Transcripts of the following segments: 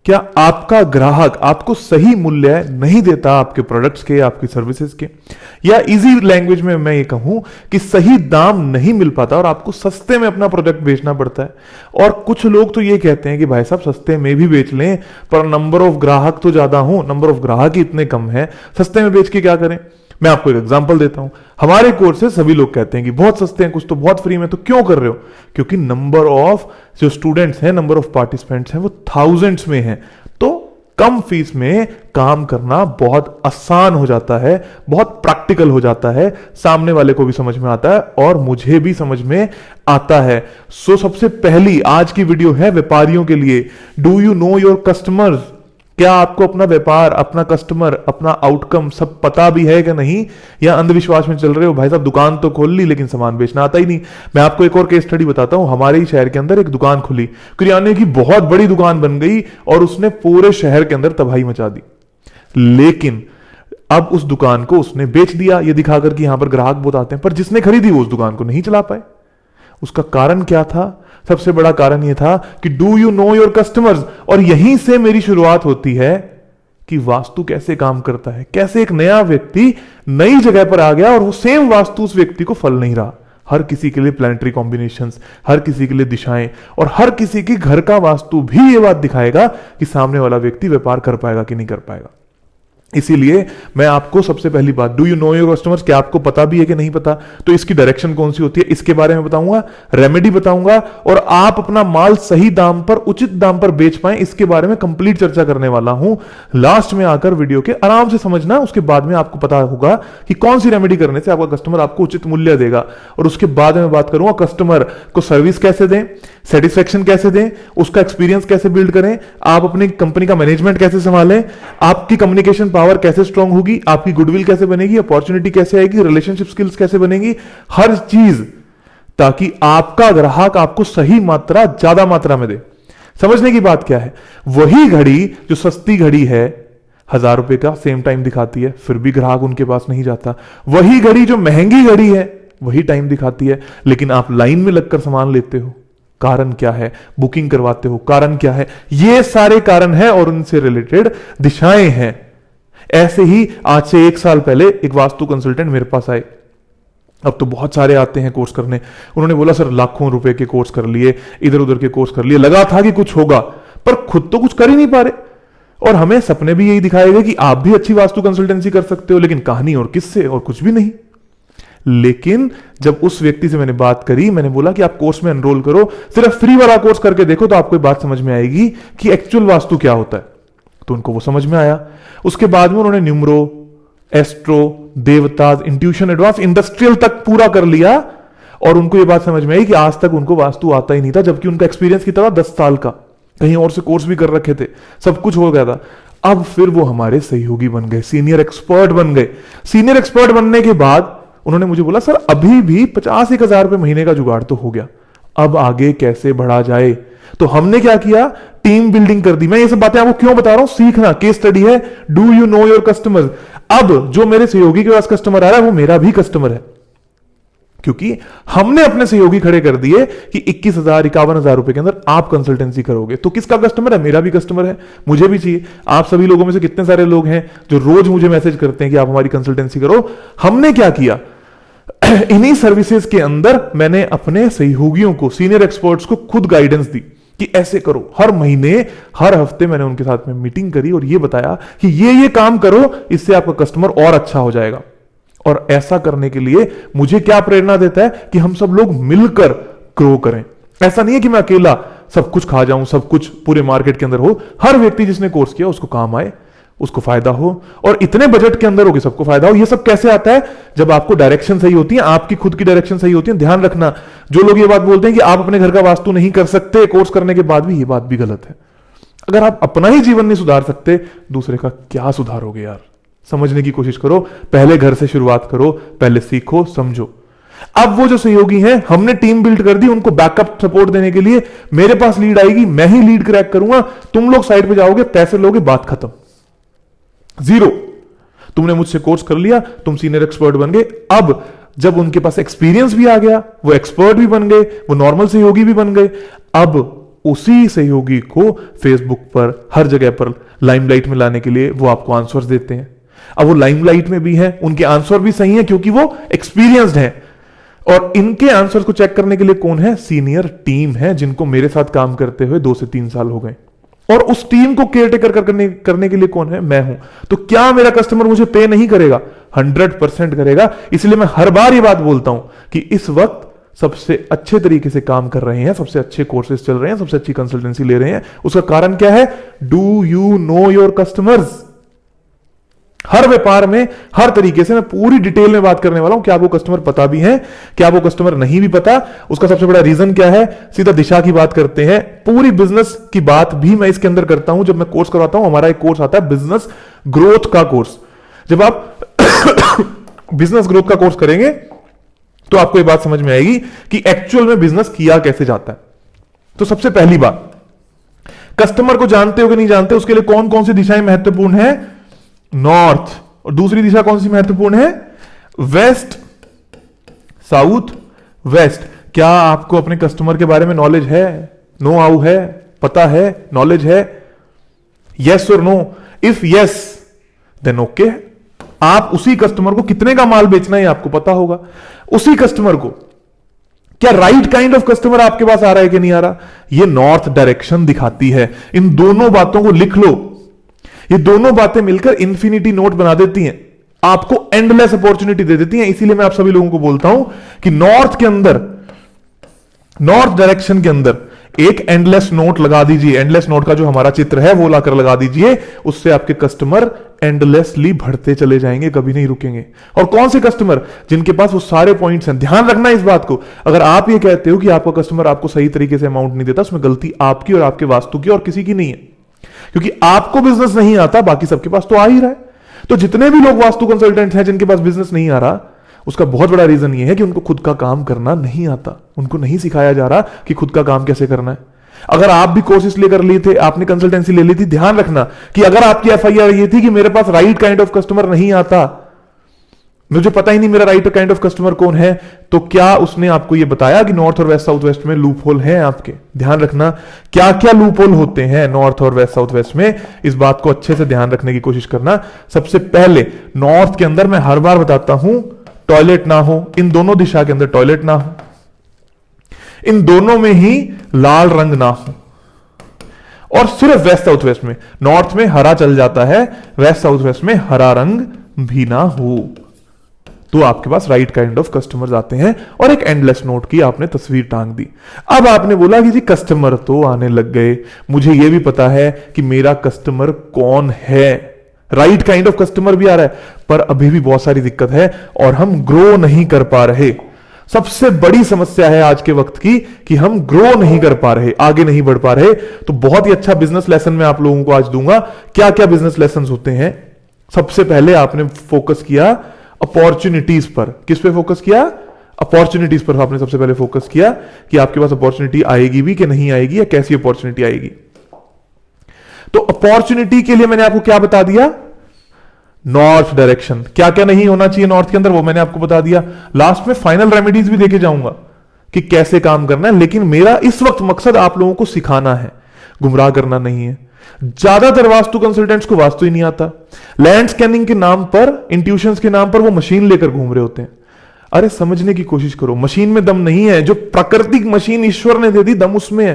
क्या आपका ग्राहक आपको सही मूल्य नहीं देता आपके प्रोडक्ट्स के, आपकी सर्विसेज के, या इजी लैंग्वेज में मैं ये कहूं कि सही दाम नहीं मिल पाता और आपको सस्ते में अपना प्रोडक्ट बेचना पड़ता है। और कुछ लोग तो ये कहते हैं कि भाई साहब सस्ते में भी बेच लें, पर नंबर ऑफ ग्राहक तो ज्यादा हूं, नंबर ऑफ ग्राहक ही इतने कम है, सस्ते में बेच के क्या करें। मैं आपको एक एग्जांपल देता हूं। हमारे कोर्सेज सभी लोग कहते हैं कि बहुत सस्ते हैं, कुछ तो बहुत फ्री में, तो क्यों कर रहे हो? क्योंकि नंबर ऑफ जो स्टूडेंट्स हैं, नंबर ऑफ पार्टिसिपेंट्स हैं, वो थाउजेंड्स में हैं। तो कम फीस में काम करना बहुत आसान हो जाता है, बहुत प्रैक्टिकल हो जाता है, सामने वाले को भी समझ में आता है और मुझे भी समझ में आता है। सो सबसे पहली आज की वीडियो है व्यापारियों के लिए। Do you know your customers? क्या आपको अपना व्यापार, अपना कस्टमर, अपना आउटकम सब पता भी है कि नहीं, या अंधविश्वास में चल रहे हो? भाई साहब दुकान तो खोल ली लेकिन सामान बेचना आता ही नहीं। मैं आपको एक और केस स्टडी बताता हूं। हमारे ही शहर के अंदर एक दुकान खुली, किराने की बहुत बड़ी दुकान बन गई और उसने पूरे शहर के अंदर तबाही मचा दी। लेकिन अब उस दुकान को उसने बेच दिया, ये दिखाकर कि यहां पर ग्राहक बहुत आते हैं, पर जिसने खरीदी वो उस दुकान को नहीं चला पाए। उसका कारण क्या था? सबसे बड़ा कारण यह था कि do you know your customers. और यहीं से मेरी शुरुआत होती है कि वास्तु कैसे काम करता है, कैसे एक नया व्यक्ति नई जगह पर आ गया और वो सेम वास्तु उस व्यक्ति को फल नहीं रहा। हर किसी के लिए प्लैनेटरी कॉम्बिनेशंस, हर किसी के लिए दिशाएं, और हर किसी की घर का वास्तु भी ये बात दिखाएगा कि सामने वाला व्यक्ति व्यापार कर पाएगा कि नहीं कर पाएगा। इसीलिए मैं आपको सबसे पहली बात, do you know your customers, क्या आपको पता भी है कि नहीं पता, तो इसकी डायरेक्शन कौन सी होती है इसके बारे में बताऊंगा, रेमेडी बताऊंगा, और आप अपना माल सही दाम पर, उचित दाम पर बेच पाए इसके बारे में कंप्लीट चर्चा करने वाला हूं। लास्ट में आकर वीडियो के आराम से समझना, उसके बाद में आपको पता होगा कि कौन सी रेमेडी करने से आपका कस्टमर आपको उचित मूल्य देगा। और उसके बाद में बात करूंगा कस्टमर को सर्विस कैसे दें, सेटिस्फेक्शन कैसे दें, उसका एक्सपीरियंस कैसे बिल्ड करें, आप अपनी कंपनी का मैनेजमेंट कैसे संभालें, आपकी कम्युनिकेशन पावर कैसे स्ट्रांग होगी, आपकी गुडविल कैसे बनेगी, अपॉर्चुनिटी कैसे आएगी, रिलेशनशिप स्किल्स कैसे बनेगी, हर चीज, ताकि आपका ग्राहक आपको सही मात्रा, ज्यादा मात्रा में दे। समझने की बात क्या है? वही घड़ी जो सस्ती घड़ी है, 1000 रुपए का सेम टाइम दिखाती है, फिर भी ग्राहक उनके पास नहीं जाता। वही घड़ी जो महंगी घड़ी है, वही टाइम दिखाती है, लेकिन आप लाइन में लगकर सामान लेते हो। कारण क्या है? बुकिंग करवाते हो, कारण क्या है? ये सारे कारण हैं और उनसे रिलेटेड दिशाएं हैं। ऐसे ही आज से 1 साल पहले एक वास्तु कंसल्टेंट मेरे पास आए। अब तो बहुत सारे आते हैं कोर्स करने। उन्होंने बोला सर लाखों रुपए के कोर्स कर लिए, इधर उधर के कोर्स कर लिए, लगा था कि कुछ होगा, पर खुद तो कुछ कर ही नहीं पा रहे। और हमें सपने भी यही दिखाए गए कि आप भी अच्छी वास्तु कंसल्टेंसी कर सकते हो, लेकिन कहानी और किससे और कुछ भी नहीं। लेकिन जब उस व्यक्ति से मैंने बात करी, मैंने बोला कि आप कोर्स में एनरोल करो, सिर्फ फ्री वाला कोर्स करके देखो तो आपको बात समझ में आएगी कि एक्चुअल वास्तु क्या होता है। तो उनको वो समझ में आया। उसके बाद में उन्होंने numero, astro, देवताज, intuition, advance, industrial तक पूरा कर लिया। और उनको ये बात समझ में आई कि आज तक उनको वास्तु आता ही नहीं था, जबकि उनका एक्सपीरियंस कितना था? 10 साल का। कहीं और से कोर्स भी कर रखे थे, सब कुछ हो गया था। अब फिर वो हमारे सहयोगी बन गए, सीनियर एक्सपर्ट बन गए। सीनियर एक्सपर्ट बनने के बाद उन्होंने मुझे बोला सर अभी भी 50-1 रुपए महीने का जुगाड़ तो हो गया, अब आगे कैसे बढ़ा जाए? तो हमने क्या किया? टीम बिल्डिंग कर दी। मैं ये सब बातें आपको क्यों बता रहा हूं? सीखना, केस स्टडी है। Do you know your customers. अब जो मेरे सहयोगी के पास कस्टमर आ रहा है वो मेरा भी कस्टमर है, क्योंकि हमने अपने सहयोगी खड़े कर दिए कि 21,000-51,000 रुपए के अंदर आप कंसल्टेंसी करोगे। तो किसका कस्टमर है? मेरा भी कस्टमर है, मुझे भी चाहिए। आप सभी लोगों में से कितने सारे लोग हैं जो रोज मुझे मैसेज करते हैं कि आप हमारी कंसल्टेंसी करो। हमने क्या किया? इन्हीं सर्विसेज के अंदर मैंने अपने सहयोगियों को, सीनियर एक्सपर्ट्स को खुद गाइडेंस दी कि ऐसे करो। हर महीने, हर हफ्ते मैंने उनके साथ में मीटिंग करी और ये बताया कि ये काम करो, इससे आपका कस्टमर और अच्छा हो जाएगा। और ऐसा करने के लिए मुझे क्या प्रेरणा देता है कि हम सब लोग मिलकर ग्रो करें। ऐसा नहीं है कि मैं अकेला सब कुछ खा जाऊं, सब कुछ पूरे मार्केट के अंदर हो। हर व्यक्ति जिसने कोर्स किया उसको काम आए, उसको फायदा हो, और इतने बजट के अंदर हो कि सबको फायदा हो। ये सब कैसे आता है? जब आपको डायरेक्शन सही होती है, आपकी खुद की डायरेक्शन सही होती है। ध्यान रखना, जो लोग ये बात बोलते हैं कि आप अपने घर का वास्तु नहीं कर सकते कोर्स करने के बाद भी, ये बात भी गलत है। अगर आप अपना ही जीवन नहीं सुधार सकते, दूसरे का क्या सुधारोगे यार? समझने की कोशिश करो, पहले घर से शुरुआत करो, पहले सीखो, समझो। अब वो जो सहयोगी हैं, हमने टीम बिल्ड कर दी उनको बैकअप सपोर्ट देने के लिए। मेरे पास लीड आएगी, मैं ही लीड क्रैक करूंगा, तुम लोग साइड पे जाओगे, पैसे लोगे, बात खत्म, जीरो। तुमने मुझसे कोर्स कर लिया, तुम सीनियर एक्सपर्ट बन गए। अब जब उनके पास एक्सपीरियंस भी आ गया, वो एक्सपर्ट भी बन गए, वो नॉर्मल सहयोगी भी बन गए, अब उसी सहयोगी को फेसबुक पर हर जगह पर लाइमलाइट में लाने के लिए वो आपको आंसर्स देते हैं। अब वो लाइमलाइट में भी है, उनके आंसर भी सही है क्योंकि वो एक्सपीरियंस्ड है। और इनके आंसर को चेक करने के लिए कौन है? सीनियर टीम है, जिनको मेरे साथ काम करते हुए 2 से 3 साल हो गए। और उस टीम को केयरटेकर करने के लिए कौन है? मैं हूं। तो क्या मेरा कस्टमर मुझे पे नहीं करेगा? 100% करेगा। इसलिए मैं हर बार ये बात बोलता हूं कि इस वक्त सबसे अच्छे तरीके से काम कर रहे हैं, सबसे अच्छे कोर्सेज चल रहे हैं, सबसे अच्छी कंसल्टेंसी ले रहे हैं। उसका कारण क्या है? Do you know your customers? हर व्यापार में हर तरीके से मैं पूरी डिटेल में बात करने वाला हूं। क्या आपको कस्टमर पता भी है? क्या आपको कस्टमर नहीं भी पता? उसका सबसे बड़ा रीजन क्या है? सीधा दिशा की बात करते हैं। पूरी बिजनेस की बात भी मैं इसके अंदर करता हूं। जब मैं कोर्स करवाता हूं, हमारा एक कोर्स आता है बिजनेस ग्रोथ का कोर्स। जब आप बिजनेस ग्रोथ का कोर्स करेंगे तो आपको यह बात समझ में आएगी कि एक्चुअल में बिजनेस किया कैसे जाता है। तो सबसे पहली बात, कस्टमर को जानते हो कि नहीं जानते, उसके लिए कौन कौन सी दिशाएं महत्वपूर्ण है? नॉर्थ। और दूसरी दिशा कौन सी महत्वपूर्ण है? West, south, west. क्या आपको अपने कस्टमर के बारे में नॉलेज है? नो हाउ है? पता है? नॉलेज है? यस और no? If yes then okay. आप उसी कस्टमर को कितने का माल बेचना है आपको पता होगा। उसी कस्टमर को क्या राइट काइंड ऑफ कस्टमर आपके पास आ रहा है कि नहीं आ रहा, यह नॉर्थ डायरेक्शन दिखाती है। इन दोनों बातों को लिख लो। ये दोनों बातें मिलकर इंफिनिटी नोट बना देती हैं, आपको एंडलेस अपॉर्चुनिटी दे देती हैं। इसीलिए मैं आप सभी लोगों को बोलता हूं कि नॉर्थ के अंदर, नॉर्थ डायरेक्शन के अंदर एक एंडलेस नोट लगा दीजिए। एंडलेस नोट का जो हमारा चित्र है वो लाकर लगा दीजिए। उससे आपके कस्टमर एंडलेसली बढ़ते चले जाएंगे, कभी नहीं रुकेंगे। और कौन से कस्टमर? जिनके पास वो सारे पॉइंट्स हैं। ध्यान रखना इस बात को। अगर आप ये कहते हो कि आपका कस्टमर आपको सही तरीके से अमाउंट नहीं देता, उसमें गलती आपकी और आपके वास्तु की और किसी की नहीं है। क्योंकि आपको बिजनेस नहीं आता, बाकी सबके पास तो आ ही रहा है। तो जितने भी लोग वास्तु कंसल्टेंट हैं जिनके पास बिजनेस नहीं आ रहा, उसका बहुत बड़ा रीजन ये है कि उनको खुद का काम करना नहीं आता। उनको नहीं सिखाया जा रहा कि खुद का काम कैसे करना है। अगर आप भी कोर्सेस लेकर लिए थे, आपने कंसल्टेंसी ले ली थी, ध्यान रखना कि अगर आपकी एफआईआर ये थी कि मेरे पास राइट काइंड ऑफ कस्टमर नहीं आता, मुझे पता ही नहीं मेरा राइट काइंड ऑफ कस्टमर कौन है, तो क्या उसने आपको यह बताया कि नॉर्थ और वेस्ट साउथ वेस्ट में लूप होल है आपके? ध्यान रखना क्या क्या लूप होल होते हैं नॉर्थ और वेस्ट साउथ वेस्ट में, इस बात को अच्छे से ध्यान रखने की कोशिश करना। सबसे पहले नॉर्थ के अंदर मैं हर बार बताता हूं, टॉयलेट ना हो, इन दोनों दिशा के अंदर टॉयलेट ना हो, इन दोनों में ही लाल रंग ना हो, और सिर्फ वेस्ट साउथ वेस्ट में, नॉर्थ में हरा चल जाता है, वेस्ट साउथ वेस्ट में हरा रंग भी ना हो, तो आपके पास राइट काइंड ऑफ कस्टमर्स आते हैं। और एक एंडलेस नोट की आपने तस्वीर टांग दी। अब आपने बोला कि जी कस्टमर तो आने लग गए, मुझे यह भी पता है कि मेरा कस्टमर कौन है, राइट काइंड ऑफ कस्टमर भी आ रहा है, पर अभी भी बहुत सारी दिक्कत है और हम ग्रो नहीं कर पा रहे। सबसे बड़ी समस्या है आज के वक्त की कि हम ग्रो नहीं कर पा रहे, आगे नहीं बढ़ पा रहे। तो बहुत ही अच्छा बिजनेस लेसन मैं आप लोगों को आज दूंगा। क्या क्या बिजनेस लेसन होते हैं? सबसे पहले आपने फोकस किया अपॉर्चुनिटीज पर। किस पे फोकस किया? अपॉर्चुनिटीज पर आपने सबसे पहले फोकस किया कि आपके पास अपॉर्चुनिटी आएगी भी कि नहीं आएगी, या कैसी अपॉर्चुनिटी आएगी। तो अपॉर्चुनिटी के लिए मैंने आपको क्या बता दिया? North direction. क्या क्या नहीं होना चाहिए नॉर्थ के अंदर, वो मैंने आपको बता दिया। लास्ट में फाइनल रेमेडीज भी देके जाऊंगा कि कैसे काम करना है। लेकिन मेरा इस वक्त मकसद आप लोगों को सिखाना है, गुमराह करना नहीं है। ज्यादातर वास्तु कंसल्टेंट्स को वास्तु ही नहीं आता। लैंड स्कैनिंग के नाम पर, इंट्यूशंस के नाम पर वो मशीन लेकर घूम रहे होते हैं। अरे समझने की कोशिश करो, मशीन में दम नहीं है। जो प्राकृतिक मशीन ईश्वर ने दे दी, दम उसमें है।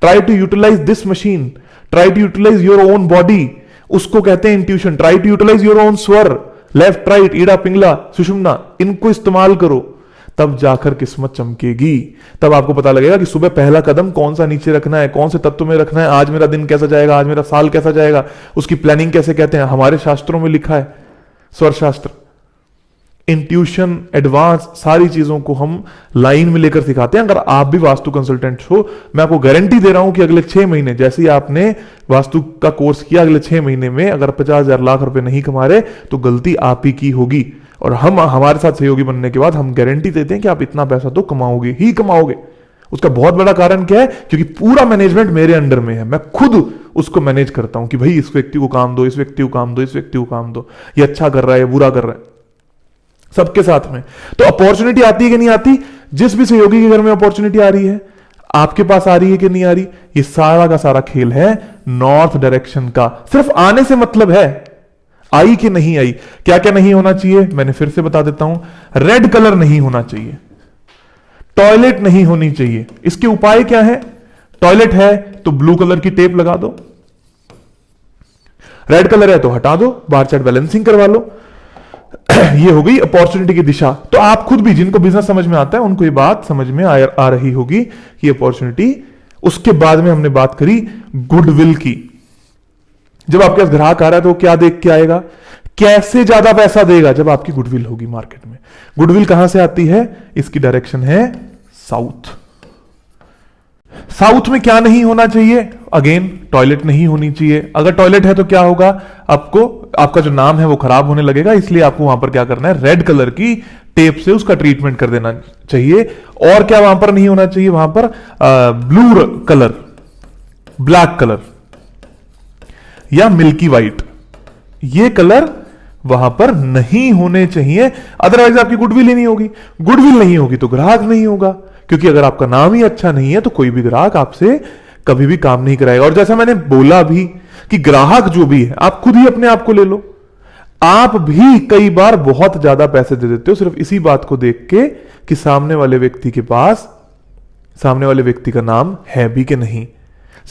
Try to utilise this machine, try to utilise your own body, उसको कहते हैं intuition. Try to utilise your own स्वर, लेफ्ट राइट, ईड़ा पिंगला सुषुम्ना, इनको इस्तेमाल करो, तब जाकर किस्मत चमकेगी। तब आपको पता लगेगा कि सुबह पहला कदम कौन सा नीचे रखना है, कौन से तत्व में रखना है, आज मेरा दिन कैसा जाएगा, आज मेरा साल कैसा जाएगा, उसकी प्लानिंग कैसे कहते हैं। हमारे शास्त्रों में लिखा है, स्वर शास्त्र, इंट्यूशन, एडवांस, सारी चीजों को हम लाइन में लेकर सिखाते हैं। अगर आप भी वास्तु कंसल्टेंट हो, मैं आपको गारंटी दे रहा हूं कि अगले 6 महीने, जैसे ही आपने वास्तु का कोर्स किया, अगले 6 महीने में अगर 50,000 लाख रुपए नहीं कमा रहे तो गलती आप ही की होगी। और हम हमारे साथ सहयोगी बनने के बाद हम गारंटी देते हैं कि आप इतना पैसा तो कमाओगे ही कमाओगे। उसका बहुत बड़ा कारण क्या है? क्योंकि पूरा मैनेजमेंट मेरे अंडर में है, मैं खुद उसको मैनेज करता हूं कि भाई इस व्यक्ति को काम दो, इस व्यक्ति को काम दो, इस व्यक्ति को काम दो, ये अच्छा कर रहा है, ये बुरा कर रहा है, सबके साथ में। तो अपॉर्चुनिटी आती है कि नहीं आती? जिस भी सहयोगी के घर में अपॉर्चुनिटी आ रही है, आपके पास आ रही है कि नहीं आ रही? ये सारा का सारा खेल है नॉर्थ डायरेक्शन का। सिर्फ आने से मतलब है, आई कि नहीं आई। क्या क्या नहीं होना चाहिए मैंने फिर से बता देता हूं। रेड कलर नहीं होना चाहिए, टॉयलेट नहीं होनी चाहिए। इसके उपाय क्या है? टॉयलेट है तो ब्लू कलर की टेप लगा दो, रेड कलर है तो हटा दो, बार चार्ट बैलेंसिंग करवा लो। ये हो गई अपॉर्चुनिटी की दिशा। तो आप खुद भी, जिनको बिजनेस समझ में आता है उनको ये बात समझ में आ रही होगी कि अपॉर्चुनिटी। उसके बाद में हमने बात करी गुडविल की। जब आपके पास ग्राहक आ रहा है तो वो क्या देख के आएगा? कैसे ज्यादा पैसा देगा? जब आपकी गुडविल होगी मार्केट में। गुडविल कहां से आती है? इसकी डायरेक्शन है साउथ। साउथ में क्या नहीं होना चाहिए? अगेन टॉयलेट नहीं होनी चाहिए। अगर टॉयलेट है तो क्या होगा? आपको, आपका जो नाम है वो खराब होने लगेगा, इसलिए आपको वहां पर क्या करना है? रेड कलर की टेप से उसका ट्रीटमेंट कर देना चाहिए। और क्या वहां पर नहीं होना चाहिए? वहां पर ब्लू कलर, ब्लैक कलर या मिल्की वाइट, ये कलर वहां पर नहीं होने चाहिए। अदरवाइज आपकी गुडविल ही नहीं होगी। गुडविल नहीं होगी तो ग्राहक नहीं होगा, क्योंकि अगर आपका नाम ही अच्छा नहीं है तो कोई भी ग्राहक आपसे कभी भी काम नहीं कराएगा। और जैसा मैंने बोला भी कि ग्राहक जो भी है, आप खुद ही अपने आप को ले लो। आप भी कई बार बहुत ज्यादा पैसे दे देते हो सिर्फ इसी बात को देख के कि सामने वाले व्यक्ति के पास, सामने वाले व्यक्ति का नाम है भी कि नहीं,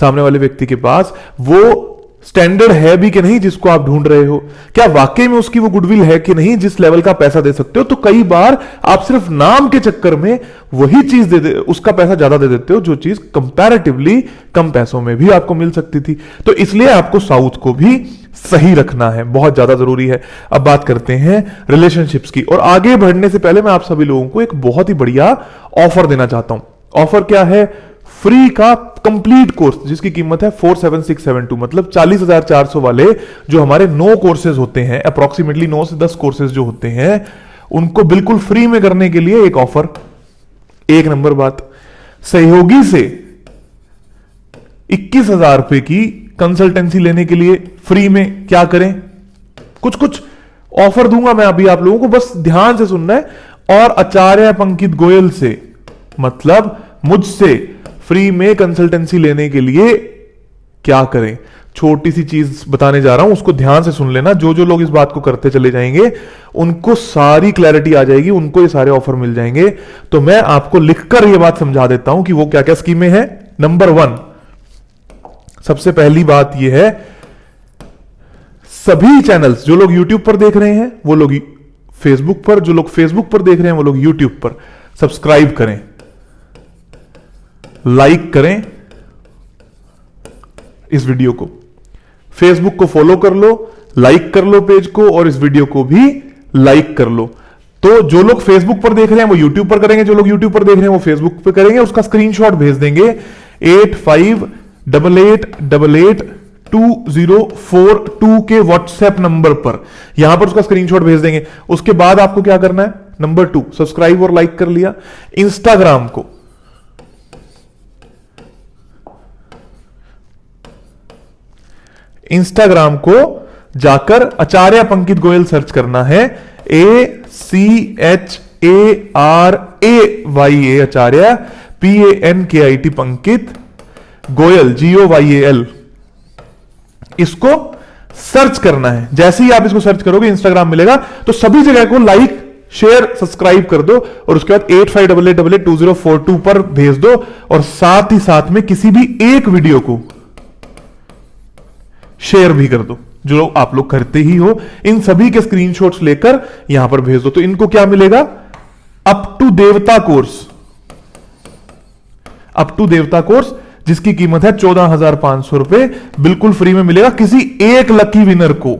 सामने वाले व्यक्ति के पास वो स्टैंडर्ड है भी कि नहीं जिसको आप ढूंढ रहे हो, क्या वाकई में उसकी वो गुडविल है कि नहीं जिस लेवल का पैसा दे सकते हो। तो कई बार आप सिर्फ नाम के चक्कर में वही चीज उसका पैसा ज्यादा दे देते हो जो चीज कंपैरेटिवली कम पैसों में भी आपको मिल सकती थी। तो इसलिए आपको साउथ को भी सही रखना है, बहुत ज्यादा जरूरी है। अब बात करते हैं रिलेशनशिप्स की, और आगे बढ़ने से पहले मैं आप सभी लोगों को एक बहुत ही बढ़िया ऑफर देना चाहता हूं। ऑफर क्या है? फ्री का कंप्लीट कोर्स जिसकी कीमत है 47672, मतलब 40,400 वाले जो हमारे 9 कोर्सेज होते हैं, अप्रोक्सीमेटली 9 से 10 कोर्सेज जो होते हैं, उनको बिल्कुल फ्री में करने के लिए एक ऑफर। एक नंबर बात, सहयोगी से 21,000 रुपए की कंसल्टेंसी लेने के लिए फ्री में क्या करें? कुछ कुछ ऑफर दूंगा मैं अभी आप लोगों को, बस ध्यान से सुनना है। और आचार्य पंकित गोयल से, मतलब मुझसे फ्री में कंसल्टेंसी लेने के लिए क्या करें? छोटी सी चीज बताने जा रहा हूं, उसको ध्यान से सुन लेना। जो जो लोग इस बात को करते चले जाएंगे उनको सारी क्लैरिटी आ जाएगी, उनको ये सारे ऑफर मिल जाएंगे। तो मैं आपको लिखकर ये बात समझा देता हूं कि वो क्या क्या स्कीमें हैं। नंबर 1, सबसे पहली बात यह है, सभी चैनल्स जो लोग यूट्यूब पर देख रहे हैं वो लोग फेसबुक पर, जो लोग फेसबुक पर देख रहे हैं वो लोग यूट्यूब पर सब्सक्राइब करें, लाइक करें इस वीडियो को, फेसबुक को फॉलो कर लो, लाइक कर लो पेज को, और इस वीडियो को भी लाइक कर लो। तो जो लोग फेसबुक पर देख रहे हैं वो यूट्यूब पर करेंगे, जो लोग यूट्यूब पर देख रहे हैं वो फेसबुक पर करेंगे। उसका स्क्रीनशॉट भेज देंगे 8588882042 के व्हाट्सएप नंबर पर, यहां पर उसका स्क्रीनशॉट भेज देंगे। उसके बाद आपको क्या करना है? नंबर 2, सब्सक्राइब और लाइक कर लिया। इंस्टाग्राम को जाकर आचार्य पंकित गोयल सर्च करना है, ACHARAYA आचार्य, PANKIT पंकित, गोयल GOYAL, इसको सर्च करना है। जैसे ही आप इसको सर्च करोगे इंस्टाग्राम मिलेगा, तो सभी जगह को लाइक शेयर सब्सक्राइब कर दो, और उसके बाद 8588882042 पर भेज दो, और साथ ही साथ में किसी भी एक वीडियो को शेयर भी कर दो, जो आप लोग करते ही हो। इन सभी के स्क्रीनशॉट्स लेकर यहां पर भेज दो। तो इनको क्या मिलेगा? अप टू देवता कोर्स, अप टू देवता कोर्स जिसकी कीमत है 14,500 रुपए, बिल्कुल फ्री में मिलेगा किसी एक लकी विनर को,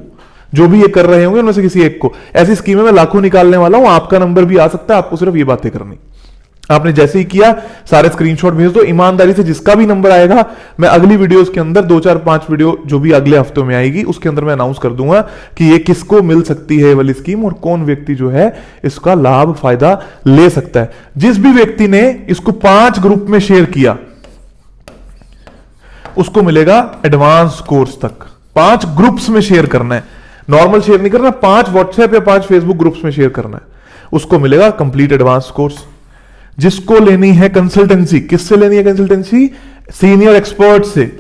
जो भी ये कर रहे होंगे उनमें से किसी एक को। ऐसी स्कीमें मैं लाखों निकालने वाला हूं, आपका नंबर भी आ सकता है, आपको सिर्फ ये बातें करनी। आपने जैसे ही किया सारे स्क्रीनशॉट भेज दो ईमानदारी से। जिसका भी नंबर आएगा मैं अगली वीडियोस के अंदर 2 4 5 वीडियो जो भी अगले हफ्तों में आएगी उसके अंदर मैं अनाउंस कर दूंगा कि ये किसको मिल सकती है वाली स्कीम, और कौन व्यक्ति जो है इसका लाभ फायदा ले सकता है। जिस भी व्यक्ति ने इसको 5 ग्रुप में शेयर किया उसको मिलेगा एडवांस कोर्स तक। 5 ग्रुप्स में शेयर करना है, नॉर्मल शेयर नहीं करना, 5 व्हाट्सएप या 5 फेसबुक ग्रुप्स में शेयर करना है, उसको मिलेगा कंप्लीट एडवांस कोर्स। जिसको लेनी है कंसल्टेंसी, किससे लेनी है कंसल्टेंसी? सीनियर एक्सपर्ट से।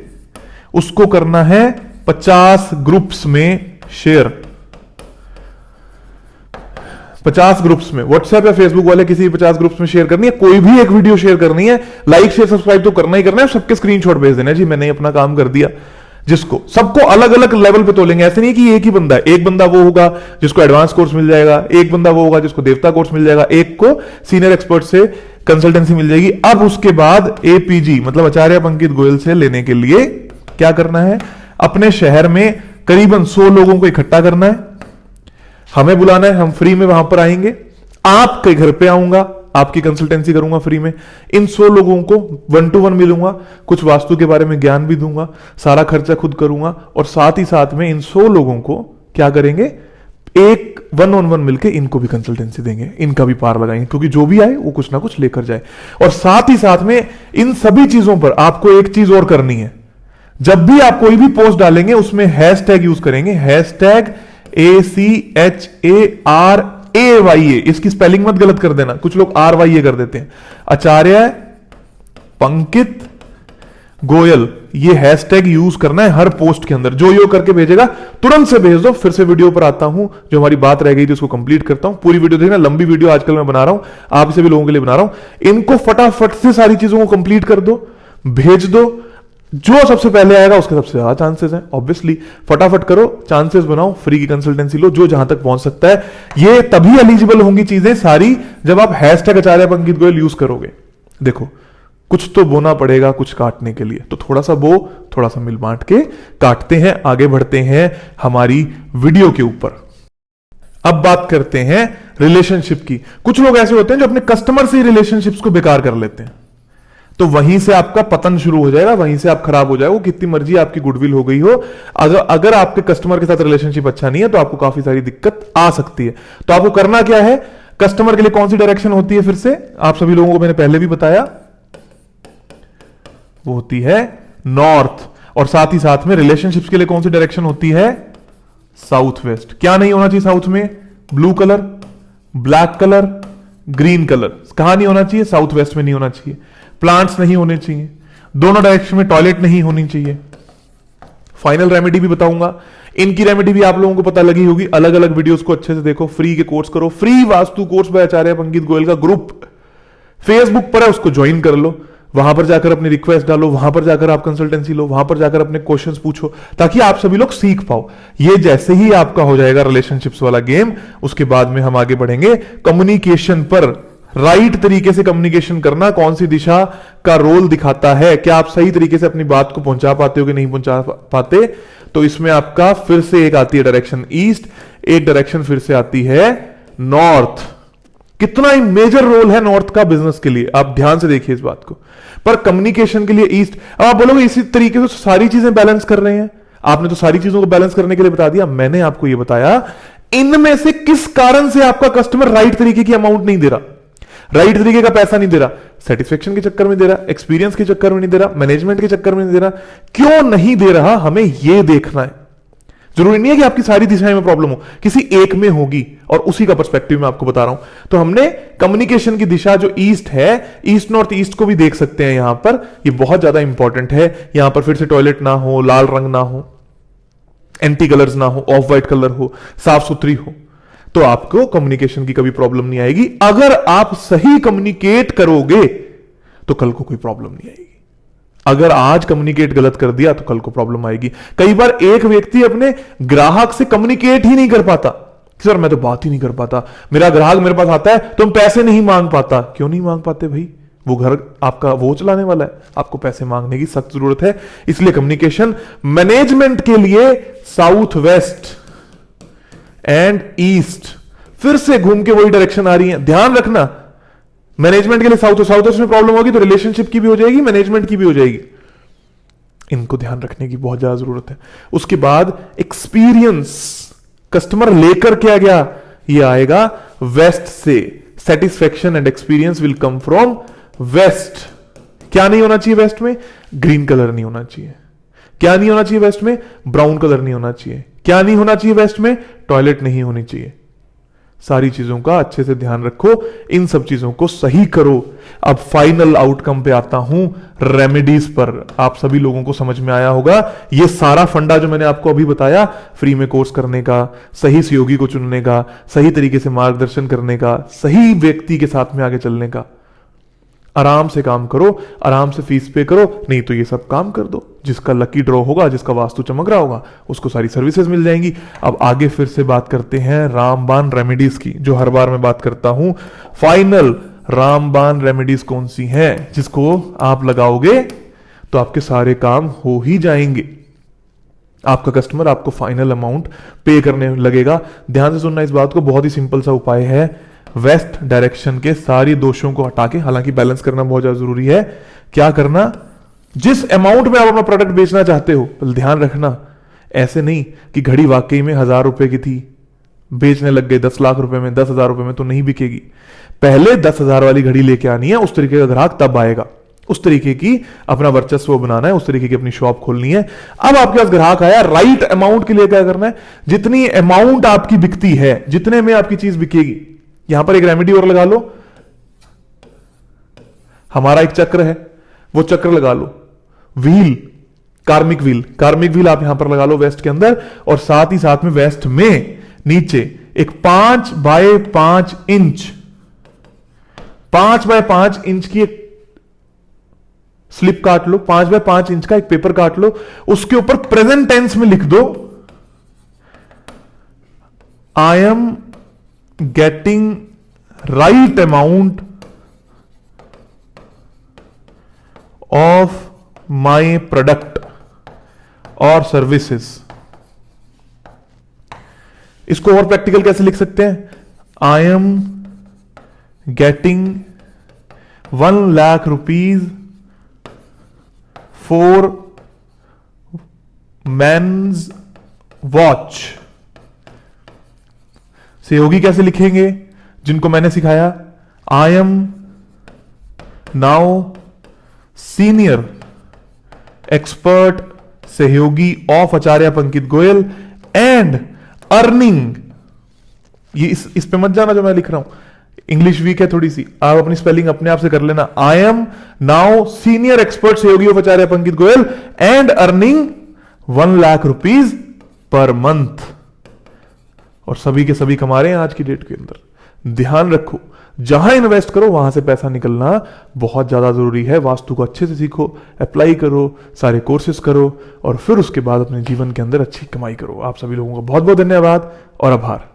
उसको करना है 50 ग्रुप्स में शेयर, 50 ग्रुप्स में, व्हाट्सएप या फेसबुक वाले किसी 50 ग्रुप्स में शेयर करनी है। कोई भी एक वीडियो शेयर करनी है, लाइक शेयर सब्सक्राइब तो करना ही करना है, सबके स्क्रीनशॉट भेज देना है, जी मैंने अपना काम कर दिया। जिसको सबको अलग अलग लेवल पे तोलेंगे, ऐसे नहीं कि एक ही बंदा है। एक बंदा वो होगा जिसको एडवांस कोर्स मिल जाएगा, एक बंदा वो होगा जिसको देवता कोर्स मिल जाएगा, एक को सीनियर एक्सपर्ट से कंसल्टेंसी मिल जाएगी। अब उसके बाद एपीजी मतलब आचार्य अंकित गोयल से लेने के लिए क्या करना है? अपने शहर में करीबन 100 लोगों को इकट्ठा करना है, हमें बुलाना है, हम फ्री में वहां पर आएंगे, आपके घर पे आऊंगा, आपकी कंसल्टेंसी करूंगा फ्री में। इन 100 लोगों को 1 to 1 मिलूंगा, कुछ वास्तु के बारे में ज्ञान भी दूंगा, सारा खर्चा खुद करूंगा, और साथ ही साथ में इन 100 लोगों को क्या करेंगे? एक 1-on-1 मिलके इनको भी कंसल्टेंसी देंगे, इनका भी पार लगाएंगे, क्योंकि जो भी आए वो कुछ ना कुछ लेकर जाए। और साथ ही साथ में इन सभी चीजों पर आपको एक चीज और करनी है, जब भी आप कोई भी पोस्ट डालेंगे उसमें हैशटैग यूज करेंगे, हैशटैग ACHARAYA। इसकी स्पेलिंग मत गलत कर देना, कुछ लोग RYA कर देते हैं। आचार्य पंकित गोयल, ये हैशटैग यूज करना है हर पोस्ट के अंदर। जो यो करके भेजेगा तुरंत से भेज दो। फिर से वीडियो पर आता हूं, जो हमारी बात रह गई थी उसको कंप्लीट करता हूं। पूरी वीडियो देखना, लंबी वीडियो आजकल मैं बना रहा हूं, आप इसे भी लोगों के लिए बना रहा हूं। इनको फटाफट से सारी चीजों को कंप्लीट कर दो, भेज दो। जो सबसे पहले आएगा उसके सबसे ज्यादा चांसेस हैं, ऑब्वियसली। फटाफट करो, चांसेस बनाओ, फ्री की कंसल्टेंसी लो, जो जहां तक पहुंच सकता है। ये तभी एलिजिबल होंगी चीजें सारी जब आप हैशटैग आचार्य अंकित गोयल यूज करोगे। देखो, कुछ तो बोना पड़ेगा कुछ काटने के लिए, तो थोड़ा सा बो, थोड़ा सा मिल बांट के काटते हैं, आगे बढ़ते हैं हमारी वीडियो के ऊपर। अब बात करते हैं रिलेशनशिप की। कुछ लोग ऐसे होते हैं जो अपने कस्टमर से रिलेशनशिप्स को बेकार कर लेते हैं, तो वहीं से आपका पतन शुरू हो जाएगा, वहीं से आप खराब हो जाएगा। कितनी मर्जी आपकी गुडविल हो गई हो, अगर आपके कस्टमर के साथ रिलेशनशिप अच्छा नहीं है तो आपको काफी सारी दिक्कत आ सकती है। तो आपको करना क्या है? कस्टमर के लिए कौन सी डायरेक्शन होती है? फिर से आप सभी लोगों को मैंने पहले भी बताया, वो होती है नॉर्थ। और साथ ही साथ में रिलेशनशिप्स के लिए कौन सी डायरेक्शन होती है? South west. क्या नहीं होना चाहिए साउथ में? Blue colour, black colour, green colour. कहां नहीं होना चाहिए? साउथ वेस्ट में नहीं होना चाहिए। प्लांट्स नहीं होने चाहिए, दोनों डायरेक्शन में टॉयलेट नहीं होनी चाहिए। फाइनल रेमेडी भी बताऊंगा, इनकी रेमेडी भी आप लोगों को पता लगी होगी। अलग अलग वीडियोस को अच्छे से देखो, फ्री के कोर्स करो, फ्री वास्तु कोर्स बाय आचार्य अंकित गोयल का ग्रुप फेसबुक पर है, उसको ज्वाइन कर लो। वहां पर जाकर अपनी रिक्वेस्ट डालो, वहां पर जाकर आप कंसल्टेंसी लो, वहां पर जाकर अपने क्वेश्चंस पूछो, ताकि आप सभी लोग सीख पाओ। ये जैसे ही आपका हो जाएगा रिलेशनशिप्स वाला गेम, उसके बाद में हम आगे बढ़ेंगे कम्युनिकेशन पर। राइट तरीके से कम्युनिकेशन करना कौन सी दिशा का रोल दिखाता है, क्या आप सही तरीके से अपनी बात को पहुंचा पाते हो कि नहीं पहुंचा पाते। तो इसमें आपका फिर से एक आती है डायरेक्शन ईस्ट, एक डायरेक्शन फिर से आती है नॉर्थ। कितना ही मेजर रोल है नॉर्थ का बिजनेस के लिए, आप ध्यान से देखिए इस बात को। पर कम्युनिकेशन के लिए ईस्ट। अब आप बोलोगे इसी तरीके से सारी चीजें बैलेंस कर रहे हैं, आपने तो सारी चीजों को बैलेंस करने के लिए बता दिया। मैंने आपको यह बताया इनमें से किस कारण से आपका कस्टमर राइट तरीके की अमाउंट नहीं दे रहा, राइट तरीके का पैसा नहीं दे रहा। सेटिस्फेक्शन के चक्कर में दे रहा, एक्सपीरियंस के चक्कर में नहीं दे रहा, मैनेजमेंट के चक्कर में नहीं दे रहा। क्यों नहीं दे रहा, हमें यह देखना है। जरूरी नहीं है कि आपकी सारी दिशाएं में प्रॉब्लम हो, किसी एक में होगी, और उसी का पर्सपेक्टिव मैं आपको बता रहा हूं। तो हमने कम्युनिकेशन की दिशा जो ईस्ट है, ईस्ट नॉर्थ ईस्ट को भी देख सकते हैं यहां पर। ये बहुत ज्यादा इंपॉर्टेंट है। यहां पर फिर से टॉयलेट ना हो, लाल रंग ना हो, एंटी कलर्स ना हो, ऑफ व्हाइट कलर हो, साफ सुथरी हो, तो आपको कम्युनिकेशन की कभी प्रॉब्लम नहीं आएगी। अगर आप सही कम्युनिकेट करोगे तो कल को कोई प्रॉब्लम नहीं आएगी। अगर आज कम्युनिकेट गलत कर दिया तो कल को प्रॉब्लम आएगी। कई बार एक व्यक्ति अपने ग्राहक से कम्युनिकेट ही नहीं कर पाता, सर मैं तो बात ही नहीं कर पाता, मेरा ग्राहक मेरे पास आता है तो मैं पैसे नहीं मांग पाता। क्यों नहीं मांग पाते भाई? वो घर आपका वो चलाने वाला है, आपको पैसे मांगने की सख्त जरूरत है। इसलिए कम्युनिकेशन मैनेजमेंट के लिए साउथ वेस्ट एंड ईस्ट, फिर से घूम के वही डायरेक्शन आ रही है, ध्यान रखना। मैनेजमेंट के लिए साउथ वेस्ट में प्रॉब्लम होगी तो रिलेशनशिप की भी हो जाएगी, मैनेजमेंट की भी हो जाएगी। इनको ध्यान रखने की बहुत ज्यादा जरूरत है। उसके बाद एक्सपीरियंस, कस्टमर लेकर क्या गया, ये आएगा वेस्ट से। Satisfaction and experience will come from west. क्या नहीं होना चाहिए वेस्ट में? ग्रीन कलर नहीं होना चाहिए। क्या नहीं होना चाहिए वेस्ट में? ब्राउन कलर नहीं होना चाहिए। क्या नहीं होना चाहिए वेस्ट में? टॉयलेट नहीं होनी चाहिए। सारी चीजों का अच्छे से ध्यान रखो, इन सब चीजों को सही करो। अब फाइनल आउटकम पे आता हूं, रेमेडीज पर। आप सभी लोगों को समझ में आया होगा ये सारा फंडा जो मैंने आपको अभी बताया, फ्री में कोर्स करने का, सही सहयोगी को चुनने का, सही तरीके से मार्गदर्शन करने का, सही व्यक्ति के साथ में आगे चलने का। आराम से काम करो, आराम से फीस पे करो, नहीं तो ये सब काम कर दो। जिसका लकी ड्रॉ होगा, जिसका वास्तु चमक रहा होगा, उसको सारी सर्विसेज मिल जाएंगी। अब आगे फिर से बात करते हैं रामबाण रेमेडीज की, जो हर बार मैं बात करता हूं। फाइनल रामबाण रेमेडीज कौन सी हैं जिसको आप लगाओगे तो आपके सारे काम हो ही जाएंगे। आपका कस्टमर आपको फाइनल अमाउंट पे करने लगेगा। ध्यान से सुनना इस बात को, बहुत ही सिंपल सा उपाय है। वेस्ट डायरेक्शन के सारी दोषों को हटा के, हालांकि बैलेंस करना बहुत ज्यादा जरूरी है। क्या करना, जिस अमाउंट में आप अपना प्रोडक्ट बेचना चाहते हो, ध्यान रखना ऐसे नहीं कि घड़ी वाकई में 1000 रुपए की थी, बेचने लग गए 10 लाख रुपए में, 10,000 रुपए में तो नहीं बिकेगी। पहले 10,000 वाली घड़ी लेके आनी है, उस तरीके का ग्राहक तब आएगा। उस तरीके की अपना वर्चस्व बनाना है, उस तरीके की अपनी शॉप खोलनी है। अब आपके पास ग्राहक आया, राइट अमाउंट के लिए क्या करना है, जितनी अमाउंट आपकी बिकती है, जितने में आपकी चीज बिकेगी। यहां पर एक रेमेडी और लगा लो, हमारा एक चक्र है, वो चक्र लगा लो। व्हील, कार्मिक व्हील, कार्मिक व्हील आप यहां पर लगा लो वेस्ट के अंदर, और साथ ही साथ में वेस्ट में नीचे एक 5 बाय 5 इंच, 5 बाय 5 इंच की एक स्लिप काट लो, 5 बाय 5 इंच का एक पेपर काट लो, उसके ऊपर प्रेजेंट टेंस में लिख दो, I am getting right amount of my product और सर्विसेज। इसको और प्रैक्टिकल कैसे लिख सकते हैं, I am getting 1 lakh rupees for men's watch. सहयोगी कैसे लिखेंगे, जिनको मैंने सिखाया, I am now senior expert सहयोगी of Acharya Pankit Goyal and earning. ये इस पे मत जाना जो मैं लिख रहा हूं, इंग्लिश वीक है थोड़ी सी, आप अपनी स्पेलिंग अपने आप से कर लेना। I am now senior expert सहयोगी of Acharya Pankit Goyal and earning 1 lakh rupees per month. और सभी के सभी कमा रहे हैं आज की डेट के अंदर। ध्यान रखो, जहां इन्वेस्ट करो वहां से पैसा निकलना बहुत ज्यादा जरूरी है। वास्तु को अच्छे से सीखो, अप्लाई करो, सारे कोर्सेज करो, और फिर उसके बाद अपने जीवन के अंदर अच्छी कमाई करो। आप सभी लोगों का बहुत बहुत धन्यवाद और आभार।